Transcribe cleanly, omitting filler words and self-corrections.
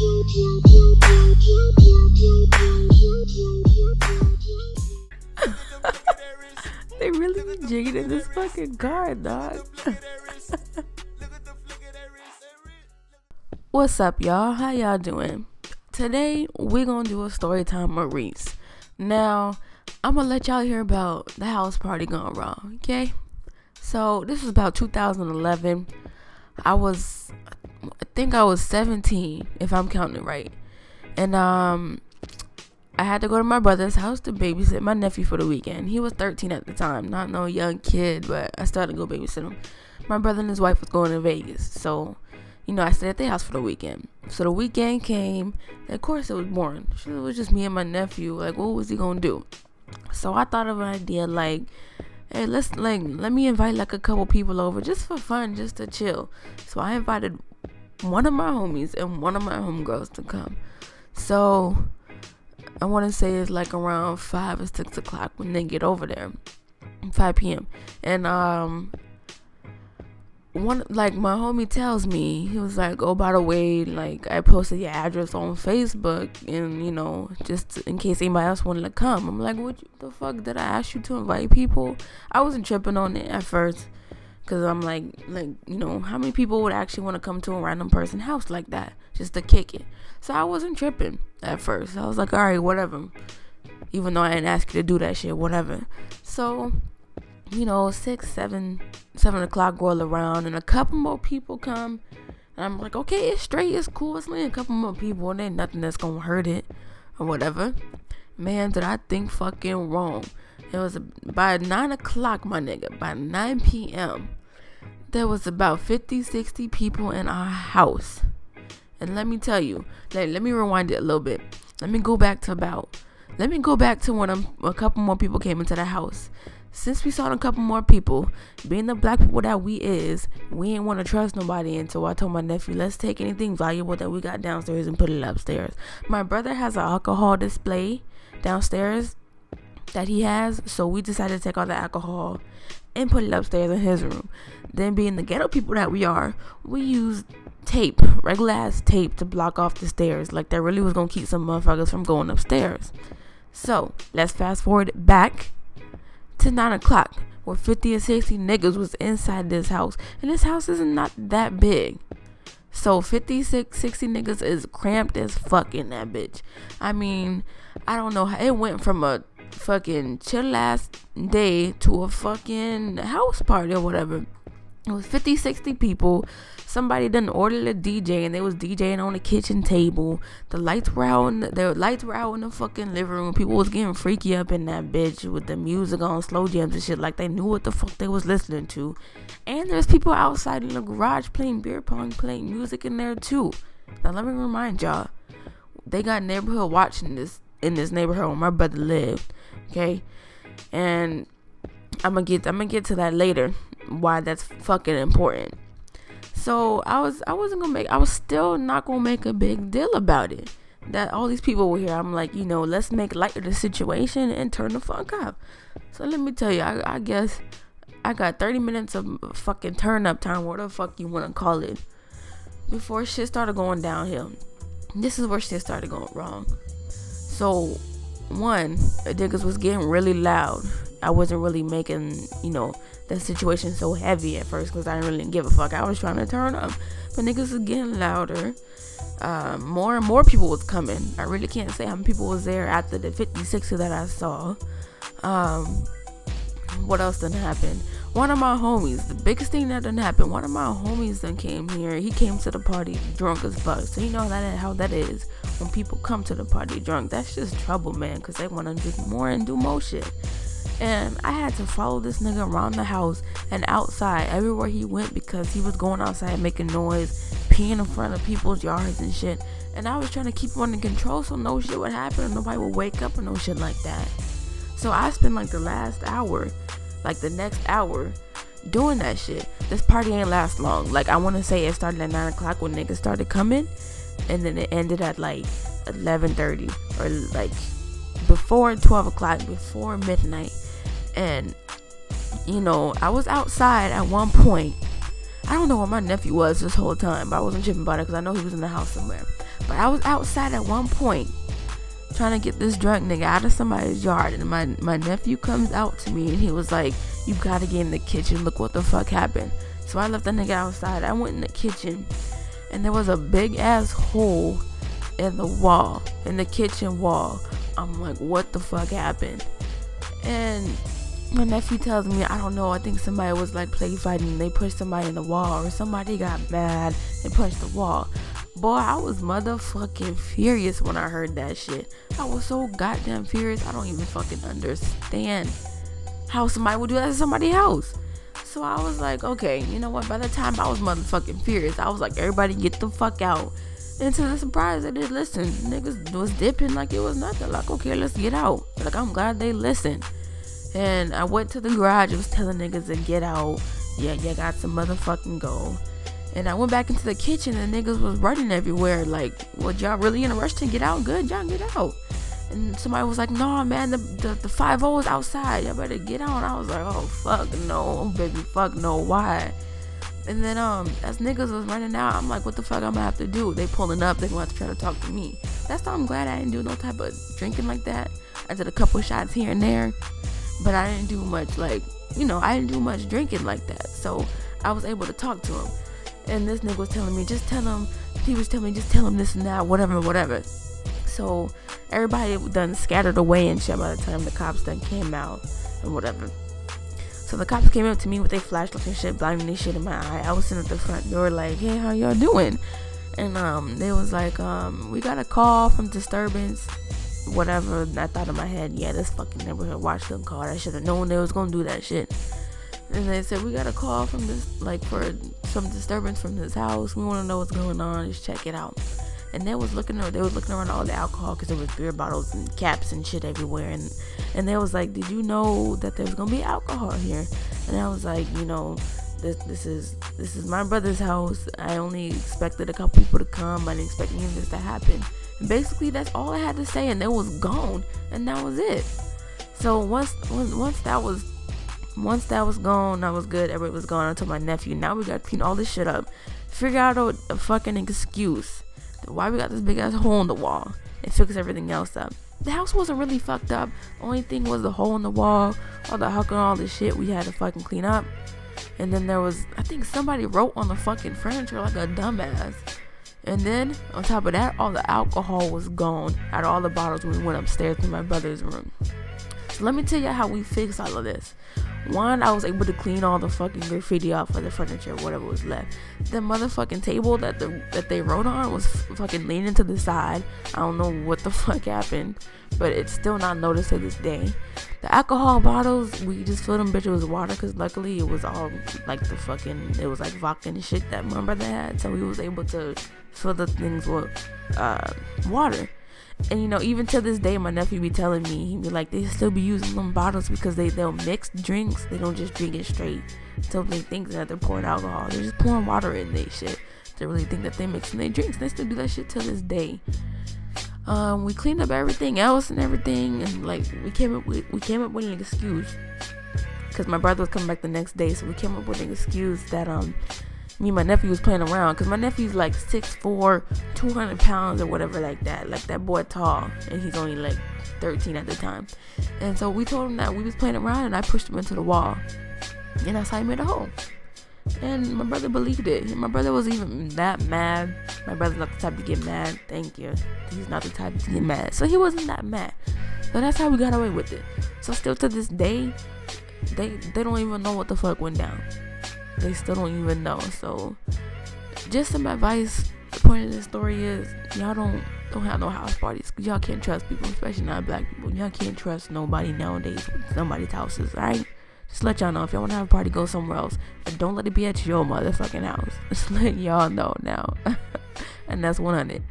They really be jigging in this fucking car, dog. What's up, y'all? How y'all doing? Today, we're gonna do a story time with Reese. Now, I'm gonna let y'all hear about the house party gone wrong, okay? So, this was about 2011. I think I was 17, if I'm counting it right. And, I had to go to my brother's house to babysit my nephew for the weekend. He was 13 at the time, not no young kid, but I still had to go babysit him. My brother and his wife was going to Vegas, so, you know, I stayed at their house for the weekend. So the weekend came, and of course it was boring. It was just me and my nephew. Like, what was he gonna do? So I thought of an idea, like, hey, let me invite like a couple people over just for fun, just to chill. So I invited one of my homies and one of my homegirls to come. So I want to say it's like around 5 or 6 o'clock when they get over there, 5 p.m. And one, like, my homie tells me, he was like, oh, by the way, like, I posted your address on Facebook, and, you know, just in case anybody else wanted to come. I'm like, what the fuck, did I ask you to invite people? I wasn't tripping on it at first, because I'm like, you know, how many people would actually want to come to a random person's house like that, just to kick it? So I wasn't tripping at first. I was like, all right, whatever, even though I didn't ask you to do that shit, whatever. So, you know, 6, 7 o'clock roll around, and a couple more people come, and I'm like, okay, it's straight, it's cool, it's only a couple more people, and ain't nothing that's gonna hurt it, or whatever. Man, did I think fucking wrong. It was by 9 o'clock, my nigga, by 9 p.m., there was about 50, 60 people in our house. And let me tell you, let me rewind it a little bit. Let me go back to when a couple more people came into the house. Since we saw a couple more people, being the black people that we is, we ain't want to trust nobody until I told my nephew, let's take anything valuable that we got downstairs and put it upstairs. My brother has an alcohol display downstairs that he has, so we decided to take all the alcohol and put it upstairs in his room. Then, being the ghetto people that we are, we used tape, regular ass tape, to block off the stairs. Like, that really was gonna keep some motherfuckers from going upstairs. So let's fast forward back to 9 o'clock, where 50 or 60 niggas was inside this house, and this house is not that big. So 56, 60 niggas is cramped as fuck in that bitch. I mean, I don't know how it went from a fucking chill ass day to a fucking house party or whatever. It was 50, 60 people. Somebody done ordered a DJ, and they was DJing on the kitchen table. The lights were out in the fucking living room. People was getting freaky up in that bitch with the music on, slow jams and shit, like they knew what the fuck they was listening to. And there's people outside in the garage playing beer pong, playing music in there too. Now let me remind y'all, they got neighborhood watching this in this neighborhood where my brother lived. Okay, and I'm gonna get to that later, why that's fucking important. So I was still not gonna make a big deal about it that all these people were here. I'm like, you know, let's make light of the situation and turn the fuck up. So let me tell you, I guess I got 30 minutes of fucking turn up time, whatever the fuck you want to call it, before shit started going downhill. This is where shit started going wrong. So one, the niggas was getting really loud. I wasn't really making, you know, the situation so heavy at first, because I didn't really give a fuck. I was trying to turn up, but niggas was getting louder. More and more people was coming. I really can't say how many people was there after the 50, 60 that I saw. What else done happened? One of my homies, the biggest thing that done happened, one of my homies done came here. He came to the party drunk as fuck. So you know how that is when people come to the party drunk. That's just trouble, man, because they want to drink more and do more shit. And I had to follow this nigga around the house and outside everywhere he went, because he was going outside making noise, peeing in front of people's yards and shit. And I was trying to keep him under control so no shit would happen and nobody would wake up or no shit like that. So I spent like the next hour doing that shit. This party ain't last long. Like, I want to say it started at 9 o'clock when niggas started coming, and then it ended at like 11:30 or like before 12 o'clock, before midnight. And, you know, I was outside at one point. I don't know where my nephew was this whole time, but I wasn't tripping about it because I know he was in the house somewhere. But I was outside at one point trying to get this drunk nigga out of somebody's yard, and my nephew comes out to me and he was like, you gotta get in the kitchen, look what the fuck happened. So I left the nigga outside. I went in the kitchen, and there was a big ass hole in the wall, in the kitchen wall. I'm like, what the fuck happened? And my nephew tells me, I don't know, I think somebody was like play fighting, they pushed somebody in the wall, or somebody got mad and punched the wall. Boy, I was motherfucking furious when I heard that shit. I was so goddamn furious. I don't even fucking understand how somebody would do that to somebody's house. So I was like, okay, you know what? By the time I was motherfucking furious, I was like, everybody get the fuck out. And to the surprise, they did listen. Niggas was dipping like it was nothing. Like, okay, let's get out. Like, I'm glad they listened. And I went to the garage. I was telling niggas to get out. Yeah, you got to motherfucking go. And I went back into the kitchen, and niggas was running everywhere. Like, well, y'all really in a rush to get out? Good, y'all get out. And somebody was like, no, man, the 5-0 is outside. Y'all better get out. And I was like, oh, fuck no, baby, fuck no, why? And then as niggas was running out, I'm like, what the fuck I'm gonna have to do? They pulling up, they gonna have to try to talk to me. That's why I'm glad I didn't do no type of drinking like that. I did a couple shots here and there, but I didn't do much, like, you know, I didn't do much drinking like that. So I was able to talk to him. And this nigga was telling me, just tell him, he was telling me, just tell him this and that, whatever. So everybody done scattered away and shit by the time the cops done came out and whatever. So the cops came up to me with their flashlights and shit, blinding this shit in my eye. I was sitting at the front door like, hey, how y'all doing? And they was like, we got a call from disturbance, whatever. And I thought in my head, yeah, this fucking neighborhood watch them call. I should have known they was gonna do that shit. And they said, we got a call from this, like, for some disturbance from this house. We want to know what's going on. Just check it out. And they was looking around all the alcohol, because there was beer bottles and caps and shit everywhere. And they was like, did you know that there's gonna be alcohol here? And I was like, you know, this is my brother's house. I only expected a couple people to come. I didn't expect any of this to happen. And basically, that's all I had to say. And they was gone, and that was it. So once that was gone, that was good. Everybody was gone until my nephew. Now we got to clean all this shit up, figure out a fucking excuse why we got this big ass hole in the wall, and fix everything else up. The house wasn't really fucked up. Only thing was the hole in the wall, all the huck and all the shit we had to fucking clean up. And then there was, I think somebody wrote on the fucking furniture like a dumbass. And then on top of that, all the alcohol was gone out of all the bottles when we went upstairs to my brother's room. So let me tell you how we fixed all of this. One, I was able to clean all the fucking graffiti off of the furniture, whatever was left. The motherfucking table that they wrote on was fucking leaning to the side. I don't know what the fuck happened, but it's still not noticed to this day. The alcohol bottles, we just filled them bitches with water, because luckily it was all like it was like vodka and shit that my brother had, so he was able to fill the things with water. And you know, even to this day, my nephew be telling me, he be like, they still be using them bottles because they'll mix drinks. They don't just drink it straight. So they think that they're pouring alcohol. They're just pouring water in they shit. They really think that they're mixing their drinks. They still do that shit to this day. We cleaned up everything else and everything, and like we came up with an excuse, because my brother was coming back the next day. So we came up with an excuse that me and my nephew was playing around, because my nephew's like 6'4", 200 pounds or whatever like that. Like, that boy tall, and he's only like 13 at the time. And so we told him that we was playing around, and I pushed him into the wall, and that's how he made a hole. And my brother believed it. And my brother wasn't even that mad. My brother's not the type to get mad. Thank you. He's not the type to get mad, so he wasn't that mad. So that's how we got away with it. So still to this day, they don't even know what the fuck went down. They still don't even know. So just some advice. The point of this story is, y'all don't have no house parties, because y'all can't trust people, especially not black people. Y'all can't trust nobody nowadays with somebody's houses. Alright, just let y'all know, if y'all want to have a party, go somewhere else, but don't let it be at your motherfucking house. Just let y'all know now. And that's 100.